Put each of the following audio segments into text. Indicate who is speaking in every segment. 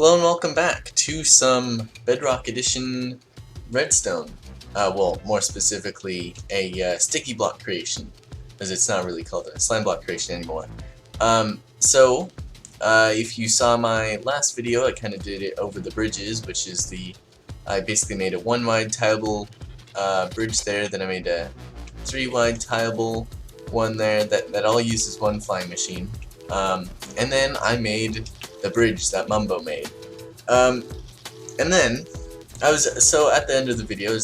Speaker 1: Hello and welcome back to some Bedrock Edition Redstone. Well, more specifically, a sticky block creation, as it's not really called a slime block creation anymore. If you saw my last video, I kind of did it over the bridges, which is I basically made a 1-wide tileable bridge there, then I made a 3-wide tileable one there that all uses one flying machine. And then I made the bridge that Mumbo made. And then so at the end of the video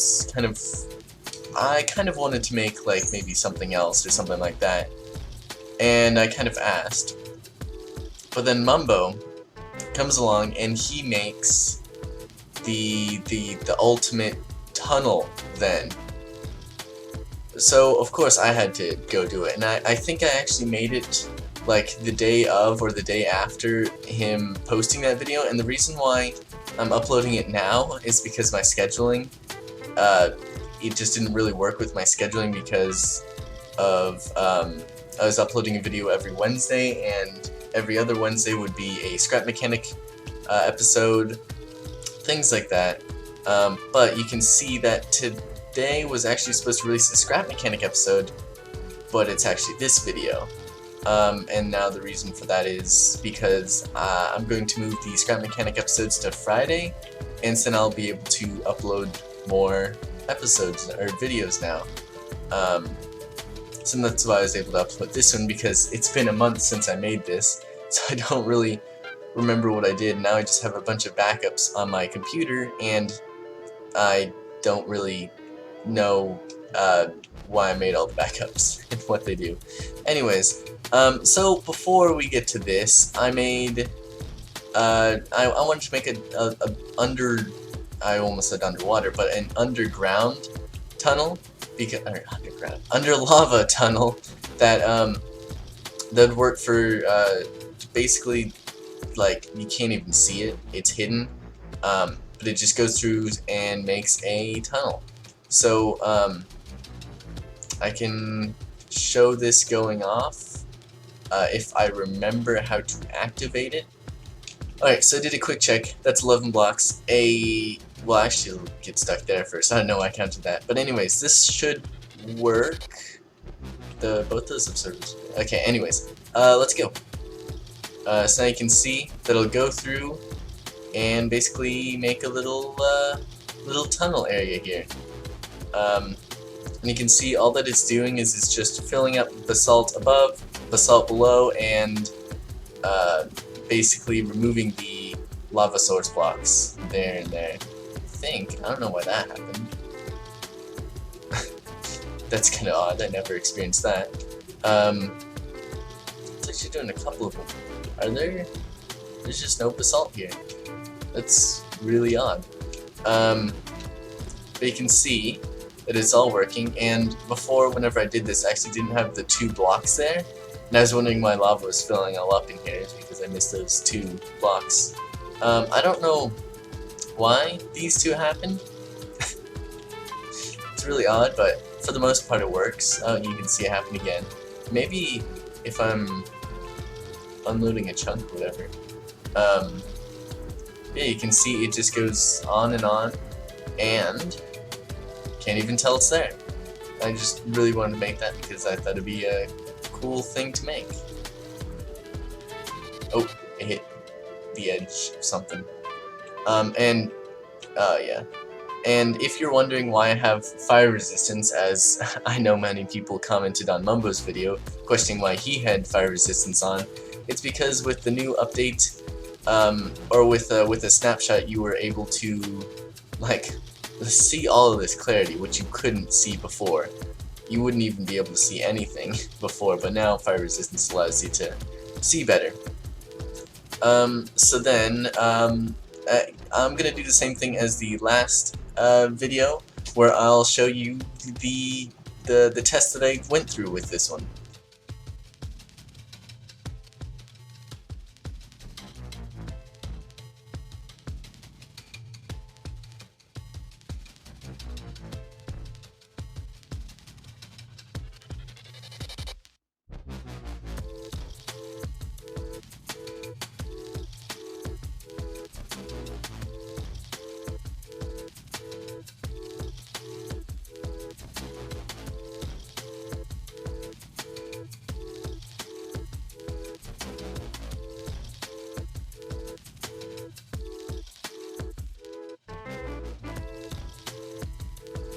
Speaker 1: I kind of wanted to make like maybe something else or something like that, and I kind of asked, but then Mumbo comes along and he makes the ultimate tunnel then. So of course I had to go do it, and I think I actually made it like the day of or the day after him posting that video, and the reason why I'm uploading it now is because my scheduling, it just didn't really work with my scheduling because of, I was uploading a video every Wednesday, and every other Wednesday would be a scrap mechanic episode, things like that. But you can see that today was actually supposed to release a scrap mechanic episode, but it's actually this video. And now the reason for that is because I'm going to move the scrap mechanic episodes to Friday, and so then I'll be able to upload more episodes or videos now. So that's why I was able to upload this one, because it's been a month since I made this, so I don't really remember what I did. Now I just have a bunch of backups on my computer, and I don't really know why I made all the backups and what they do. Anyways, so before we get to this, I made, I wanted to make I almost said underwater, but an underground tunnel, under lava tunnel that, that'd work for, basically, like, you can't even see it, it's hidden, but it just goes through and makes a tunnel. So, I can show this going off, if I remember how to activate it. Alright, so I did a quick check. That's 11 blocks. Well, actually, it'll get stuck there first. I don't know why I counted that. But anyways, this should work. Both those observers. Okay, anyways, let's go. So now you can see that it'll go through and basically make a little tunnel area here. And you can see all that it's doing is it's just filling up basalt above, basalt below, and basically removing the lava source blocks there and there. I don't know why that happened. That's kind of odd, I never experienced that. It's actually doing a couple of them. There's just no basalt here. That's really odd. But you can see that it's all working, and before, whenever I did this, I actually didn't have the 2 blocks there, and I was wondering why lava was filling all up in here. It's because I missed those 2 blocks. I don't know why these 2 happened. It's really odd, but for the most part it works. Oh, you can see it happen again. Maybe if I'm unloading a chunk or whatever. Yeah, you can see it just goes on, and can't even tell it's there. I just really wanted to make that because I thought it'd be a cool thing to make. Oh, it hit the edge of something. Yeah. And if you're wondering why I have fire resistance, as I know many people commented on Mumbo's video questioning why he had fire resistance on, it's because with the new update, or with a snapshot, you were able to, like, see all of this clarity, which you couldn't see before. You wouldn't even be able to see anything before, but now fire resistance allows you to see better. So then, I'm gonna do the same thing as the last video, where I'll show you the test that I went through with this one.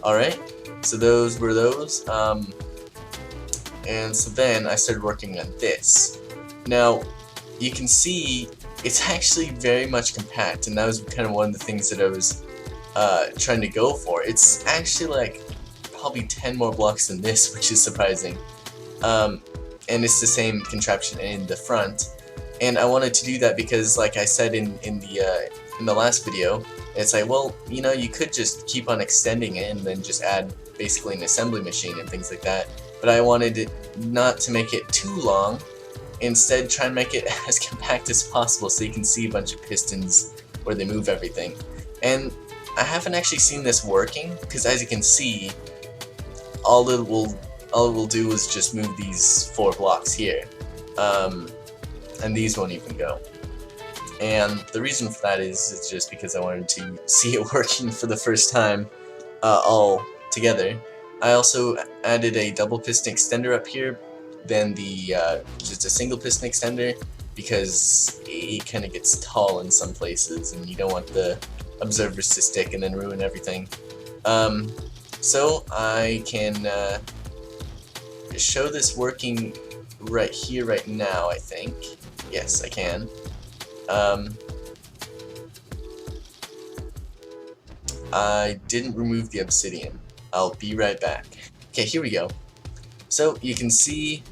Speaker 1: Alright, so those were those. And so then I started working on this. Now, you can see it's actually very much compact, and that was kind of one of the things that I was trying to go for. It's actually like probably 10 more blocks than this, which is surprising. And it's the same contraption in the front. And I wanted to do that because, like I said in the last video, it's like, well, you know, you could just keep on extending it and then just add basically an assembly machine and things like that. But I wanted it not to make it too long. Instead, try and make it as compact as possible so you can see a bunch of pistons where they move everything. And I haven't actually seen this working because, as you can see, all it will do is just move these 4 blocks here. And these won't even go. And the reason for that is it's just because I wanted to see it working for the first time all together. I also added a double piston extender up here, then the just a single piston extender, because it kind of gets tall in some places and you don't want the observers to stick and then ruin everything. So I can show this working right here, right now, I think. Yes, I can. I didn't remove the obsidian. I'll be right back. Okay, here we go. So you can see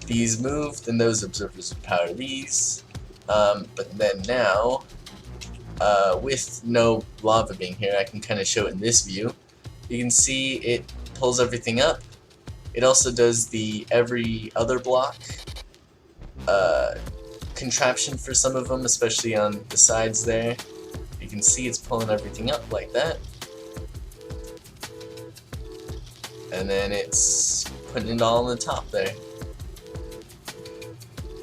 Speaker 1: these moved and those observers would power these. But then now, with no lava being here, I can kind of show it in this view. You can see it pulls everything up. It also does the every other block contraption for some of them, especially on the sides there. You can see it's pulling everything up like that. And then it's putting it all on the top there.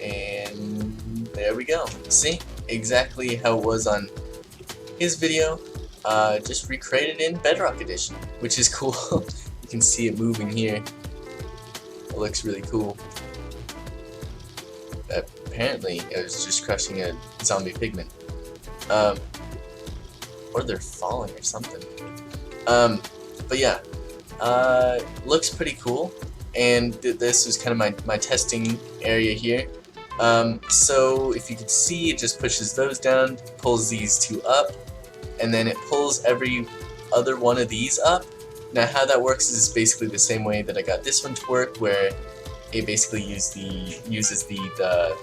Speaker 1: And there we go. See? Exactly how it was on his video. Just recreated in Bedrock Edition, which is cool. You can see it moving here. It looks really cool. Apparently, it was just crushing a zombie pigment. Or they're falling or something. But yeah, looks pretty cool. And this is kind of my testing area here. So if you can see, it just pushes those down, pulls these 2 up, and then it pulls every other one of these up. Now how that works is basically the same way that I got this one to work, where it basically uses the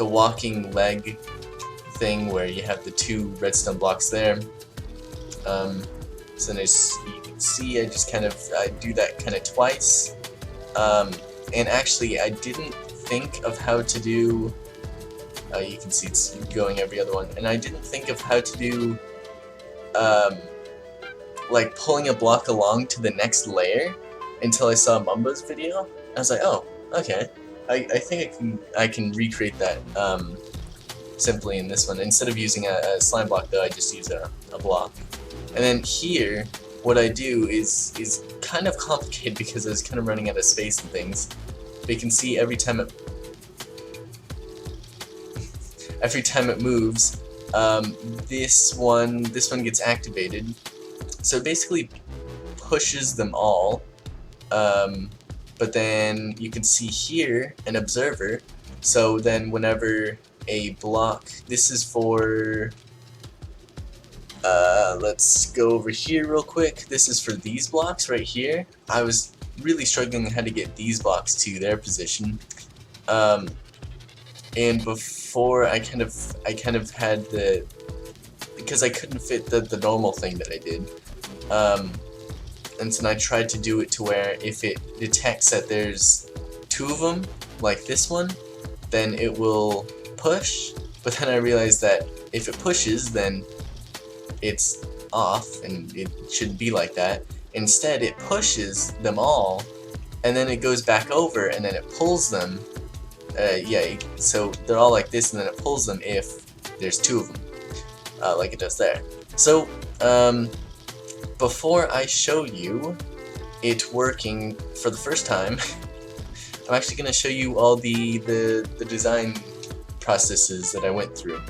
Speaker 1: walking leg thing where you have the 2 redstone blocks there. So as you can see, I just I do that kind of twice. And actually, I didn't think of how to do. You can see it's going every other one, and I didn't think of how to do like pulling a block along to the next layer until I saw Mumbo's video. I was like, oh, okay. I think I can recreate that simply in this one. Instead of using a slime block, though, I just use a block. And then here, what I do is kind of complicated because I was kind of running out of space and things. But you can see every time it moves, this one gets activated. So it basically pushes them all. But then you can see here an observer. So then whenever a block, this is for, let's go over here real quick. This is for these blocks right here. I was really struggling how to get these blocks to their position. And before I kind of had because I couldn't fit the normal thing that I did. And so I tried to do it to where if it detects that there's 2 of them, like this one, then it will push. But then I realized that if it pushes, then it's off, and it shouldn't be like that. Instead, it pushes them all, and then it goes back over, and then it pulls them. Yeah, so they're all like this, and then it pulls them if there's 2 of them, like it does there. So, before I show you it working for the first time, I'm actually going to show you all the design processes that I went through.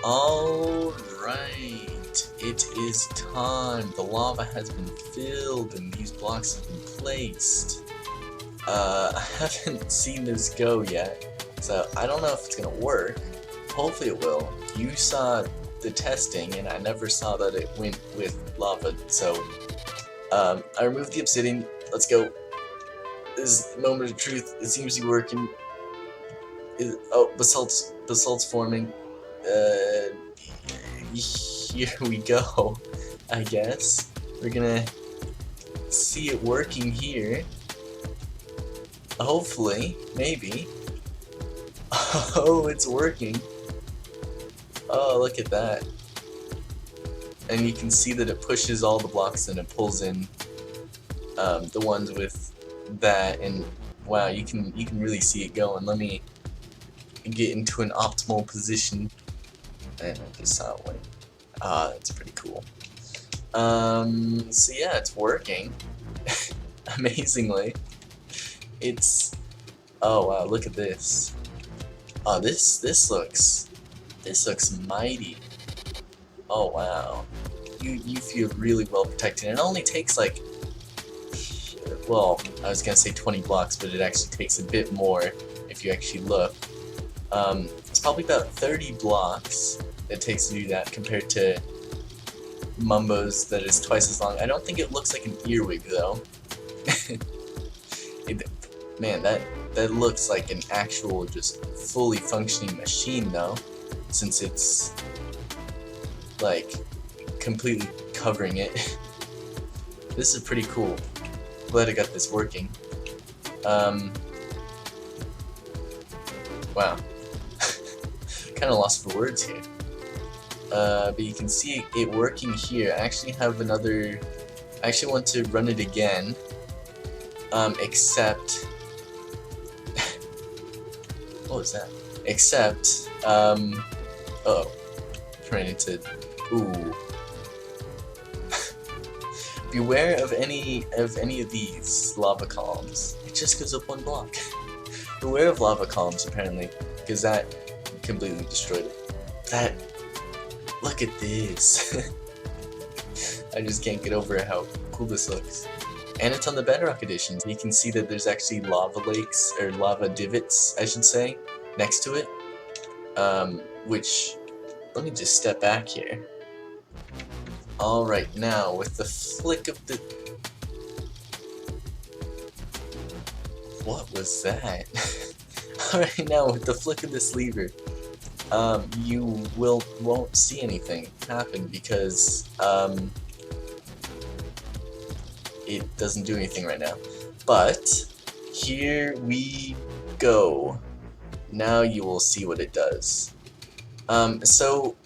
Speaker 1: Alright, it is time. The lava has been filled and these blocks have been placed. I haven't seen this go yet, so I don't know if it's gonna work. Hopefully it will. You saw the testing and I never saw that it went with lava, so I removed the obsidian. Let's go. This is the moment of truth. It seems to be working. Oh, basalt's forming. Here we go. I guess we're gonna see it working here. Hopefully, maybe. Oh, it's working. Oh, look at that. And you can see that it pushes all the blocks and it pulls in the ones with that, and wow, you can really see it going. Let me get into an optimal position. And I just saw it went. Ah, that's pretty cool. So yeah, it's working. Amazingly. It's, oh wow, look at this. Oh, this looks mighty. Oh wow. You feel really well protected. And it only takes like, well, I was gonna say 20 blocks, but it actually takes a bit more if you actually look. It's probably about 30 blocks it takes to do that compared to Mumbo's that is twice as long. I don't think it looks like an earwig though. Man, that looks like an actual just fully functioning machine though, since it's like completely covering it. This is pretty cool. Glad I got this working. Wow. Kinda lost for words here. But you can see it working here. I actually have another, I actually want to run it again. Except what was that? Except, uh-oh. Ran into, ooh. Beware of any of these lava columns. It just goes up one block. Beware of lava columns, apparently, because that completely destroyed it. That, look at this. I just can't get over how cool this looks. And it's on the Bedrock edition. You can see that there's actually lava lakes, or lava divots, I should say, next to it. Which, let me just step back here. Alright, now, with the flick of the... What was that? Alright, now, with the flick of this lever, you won't see anything happen because, it doesn't do anything right now. But here we go. Now you will see what it does. So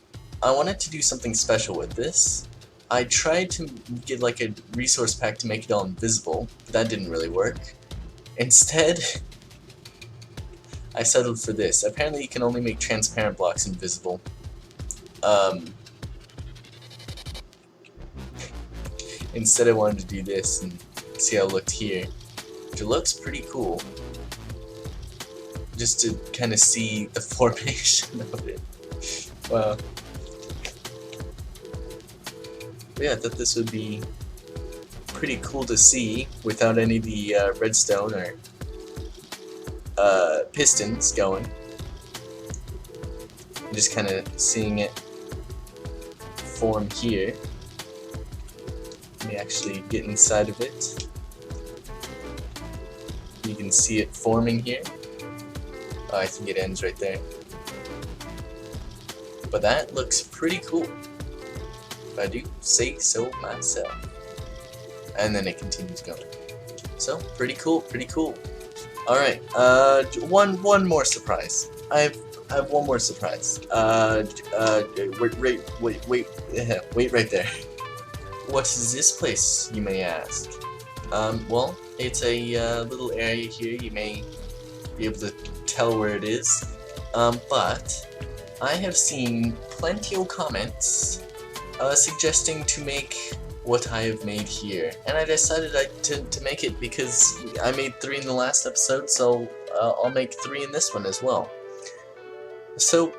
Speaker 1: I wanted to do something special with this. I tried to get like a resource pack to make it all invisible, but that didn't really work. Instead, I settled for this. Apparently you can only make transparent blocks invisible. Instead I wanted to do this and see how it looked here, which it looks pretty cool. Just to kind of see the formation of it. Wow. But yeah, I thought this would be pretty cool to see without any of the redstone or pistons going. Just kind of seeing it form here. Let me actually get inside of it. You can see it forming here. Oh, I think it ends right there. But that looks pretty cool, if I do say so myself. And then it continues going. So, pretty cool, pretty cool. Alright, one more surprise. I have one more surprise. Wait right there. What is this place, you may ask? Well, it's a little area here. You may be able to tell where it is. But I have seen plenty of comments suggesting to make what I have made here, and I decided to make it because I made 3 in the last episode, so I'll make 3 in this one as well. So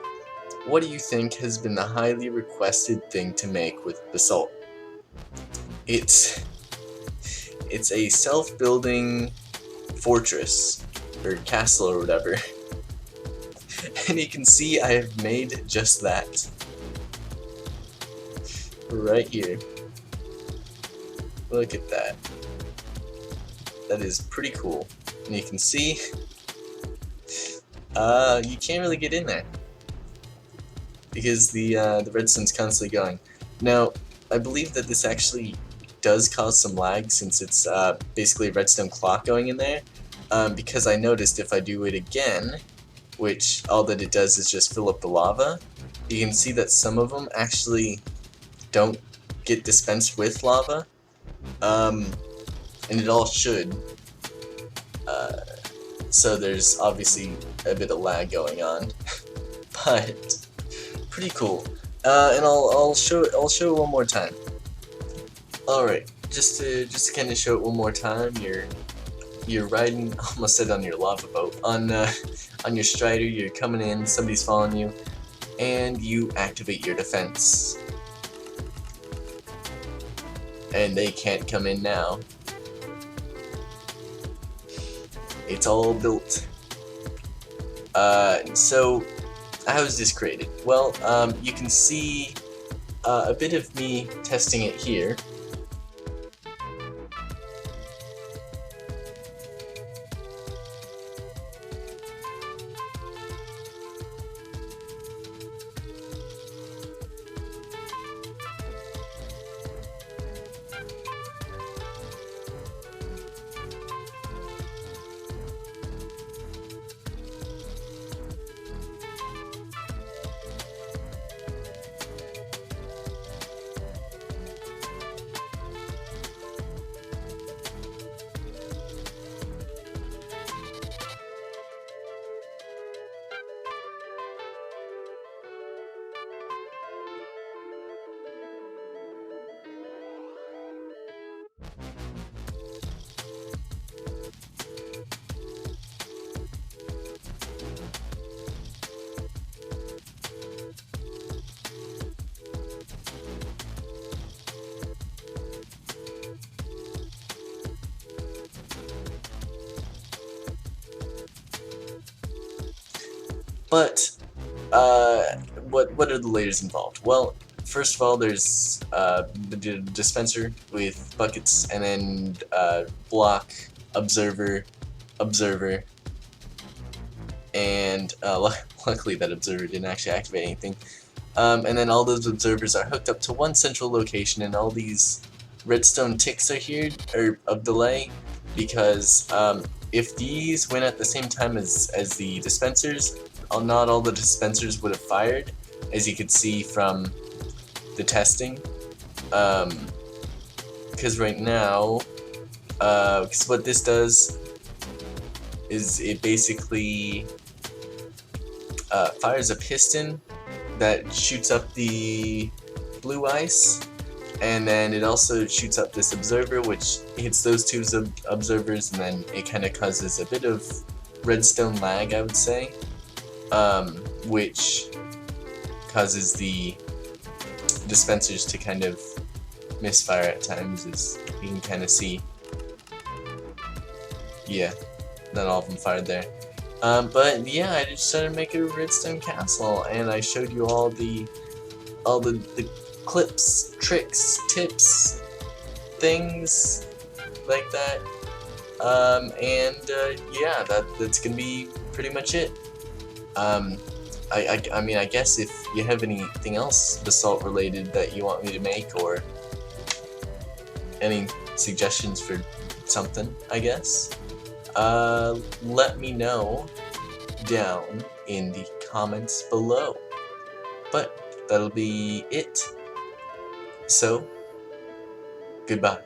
Speaker 1: what do you think has been the highly requested thing to make with Basalt? It's a self-building fortress or castle or whatever. And you can see I have made just that right here. Look at that. That is pretty cool. And you can see you can't really get in there because the redstone's constantly going. Now, I believe that this actually does cause some lag since it's basically a redstone clock going in there. Because I noticed if I do it again, which all that it does is just fill up the lava, you can see that some of them actually don't get dispensed with lava, and it all should. So there's obviously a bit of lag going on, but pretty cool. And I'll show it one more time. All right, just to kind of show it one more time. You're riding, almost said on your lava boat, on your strider. You're coming in, somebody's following you, and you activate your defense, and they can't come in now. It's all built. So how is this created? Well, you can see a bit of me testing it here. But what are the layers involved? Well, first of all, there's the dispenser with buckets, and then block, observer, and luckily that observer didn't actually activate anything. And then all those observers are hooked up to one central location, and all these redstone ticks are here, or of delay, because if these went at the same time as the dispensers, not all the dispensers would have fired, as you could see from the testing. Because right now, because what this does is it basically fires a piston that shoots up the blue ice, and then it also shoots up this observer, which hits those two observers, and then it kind of causes a bit of redstone lag, I would say, which causes the dispensers to kind of misfire at times, as you can kind of see. Yeah, not all of them fired there. But yeah, I just started making a redstone castle, and I showed you all the clips, tricks, tips, things like that. Yeah, that's gonna be pretty much it. I mean, I guess if you have anything else Basalt related that you want me to make, or any suggestions for something, I guess, let me know down in the comments below. But that'll be it. So, goodbye.